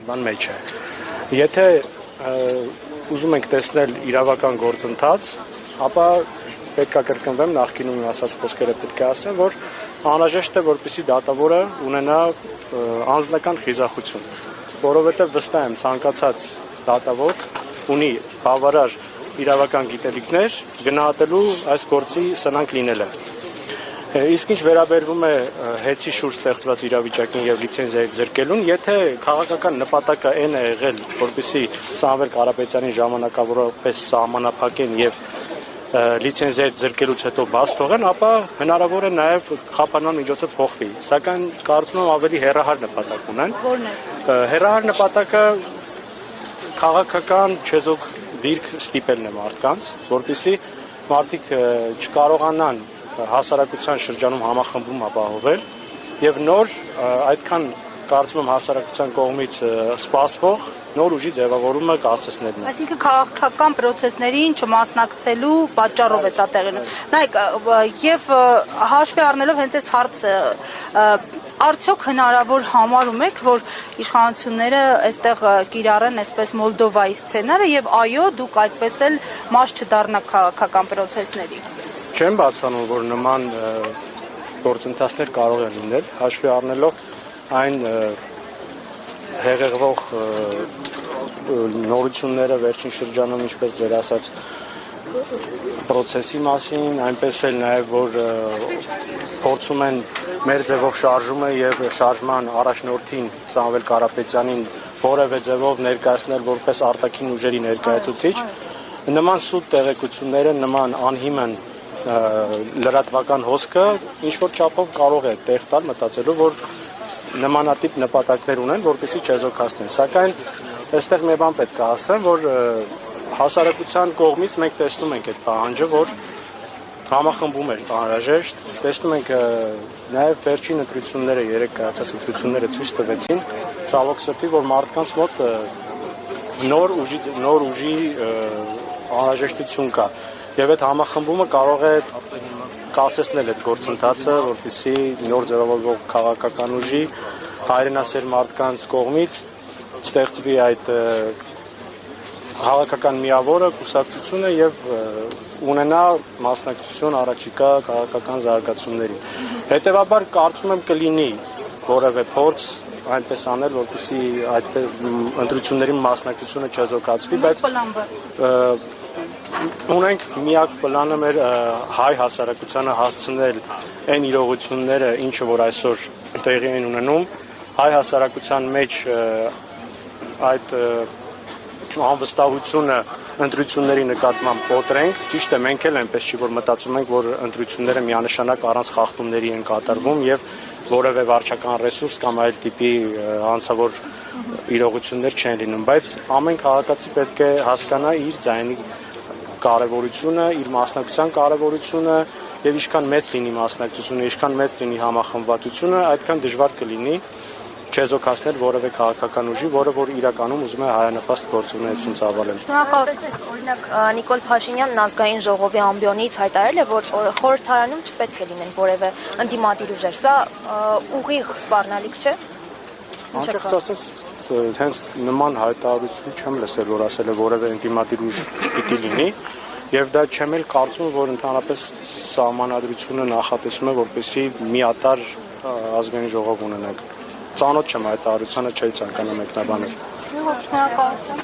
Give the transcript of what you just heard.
բան մեջ է։ Եթե ուզում ենք տեսնել իրավական գործընթաց, ապա պետք է կրկնվեմ, նախկինում ասած խոսքերը պետք է ասեմ, որ անհրաժեշտ է, որպեսզի դատավորը ունենա անձնական խիզախություն, որովհետև վստահ եմ ցանկացած դատավոր ունի բավարար իրավական գիտելիքներ գնահատելու այս գործի սնանկ լինելը։ Իսկ ինչ վերաբերվում է հեծի շուրջ ստեղծված իրավիճակին եւ լիցենզիայի զրկելուն, եթե քաղաքական նպատակը այն է եղել, որպեսզի Սամվել Կարապետյանին ժամանակավորապես սահմանափակեն եւ լիցենզիայից զրկելուց հետո բաց թողեն, ապա հնարավոր է նաև խափանման միջոցը փոխվի։ Սակայն կարծում եմ ավելի հեռահար նպատակ ունեն։ Որն է։ Հեռահար նպատակը քաղաքական չեզոք դիրք ստիպելն է մարդկանց, որպեսզի մարդիկ չկարողանան հասարակության շրջանում համախմբում ապահովել եւ նոր այդքան կարծում եմ հասարակության կողմից սպասվող նոր ուժի ձևավորումը կասեցնելն է։ Այսինքն քաղաքական process-ներին չմասնակցելու պատճառով է սա տեղի ունենում։ Նայեք, եւ հաշվի առնելով հենց այս հարցը, արդյոք հնարավոր համարում եք, որ իշխանությունները այստեղ կիրառեն այսպես Մոլդովայի սցենարը եւ այո, դուք այդպես էլ մաս չդառնաք քաղաքական process-ների։ Չեմ բացանում, որ նման գործընթացներ կարող են լինել, հաշվի առնելով այն հեղեղվող նորությունները վերջին շրջանում, ինչպես ձեր ասած process-ի մասին, այնպես էլ նաև որ փորձում են մեր ձևով շարժումը եւ շարժման առաջնորդին Սամվել Կարապետյանին որևէ ձևով ներկայացնել որպես արտաքին ուժերի ներկայացուցիչ, նման սուտ տեղեկությունները, նման անհիմն լրատվական հոսքը ինչ որ չափով կարող է տեղ տալ մտածելու, որ նմանատիպ նպատակներ ունեն, որպեսզի չեզոքացնեն։ Սակայն այստեղ մի բան պետք է ասեմ, որ հասարակության կողմից մենք տեսնում ենք այդ պահանջը, որ համախմբում էր անհրաժեշտ, տեսնում ենք նաև վերջին ընտրությունները, երեք կայացած ընտրությունները ցույց տվեցին, ցավոք սրտի, որ մարդկանց մոտ նոր ուժի անհրաժեշտություն կա։ Եվ այդ համախմբումը կարող է կասեցնել այդ գործընթացը, որպեսզի նոր ձևավորվող քաղաքական ուժի հայրենասեր մարդկանց կողմից ստեղծվի այդ քաղաքական միավորը, կուսակցությունը եւ ունենա մասնակցություն առաջիկա քաղաքական զարգացումների։ Հետևաբար կարծում եմ կլինի որևէ փորձ այնպես անել, որպեսզի այդպես ընտրությունների մասնակցությունը չեզոքացվի, բայց ունենք միակ պլանը մեր հայ հասարակությանը հասցնել այն իրողությունները, ինչը որ այսօր տեղի են ունենում, հայ հասարակության մեջ այդ անվստահությունը ընտրությունների նկատմամբ կոտրենք, ճիշտ է, մենք էլ այնպես չի, որ մտածում ենք, որ ընտրությունները միանշանակ առանց խախտումների են կատարվում եւ որևէ վարչական ռեսուրս կամ այլ տիպի հանցավոր իրողություններ չեն լինում, բայց ամեն քաղաքացի պետք է հասկանա իր ձայնի կարևորությունը, իր մասնակցության կարևորությունը եւ ինչքան մեծ լինի մասնակցությունը, ինչքան մեծ լինի համախմբվածությունը, այդքան դժվար կլինի չեզոքացնել որևէ քաղաքական ուժի, որը որ իրականում ուզում է հայանպաստ գործունեություն ծավալել։ Օրինակ Նիկոլ Փաշինյանն ազգային ժողովի ամբիոնից հայտարարել է, որ խորհրդարանում չպետք է լինեն որևէ ընդդիմադիր ուժեր։ Սա ուղիղ սպառնալիք չէ։ Անկեղծ ասած, հենց նման հայտարարություն չեմ լսել, որ ասել է որևէ ընդդիմադիր ուժ չպիտի լինի, եւ դա չեմ էլ կարծում, որ ընդհանրապես սահմանադրությունը նախատեսում է, որպեսզի միատարր ազգային ժողով ունենանք։ Ծանոթ չեմ հայտարարությանը, չէի ցանկանա մեկնաբանել։ Շնորհակալություն։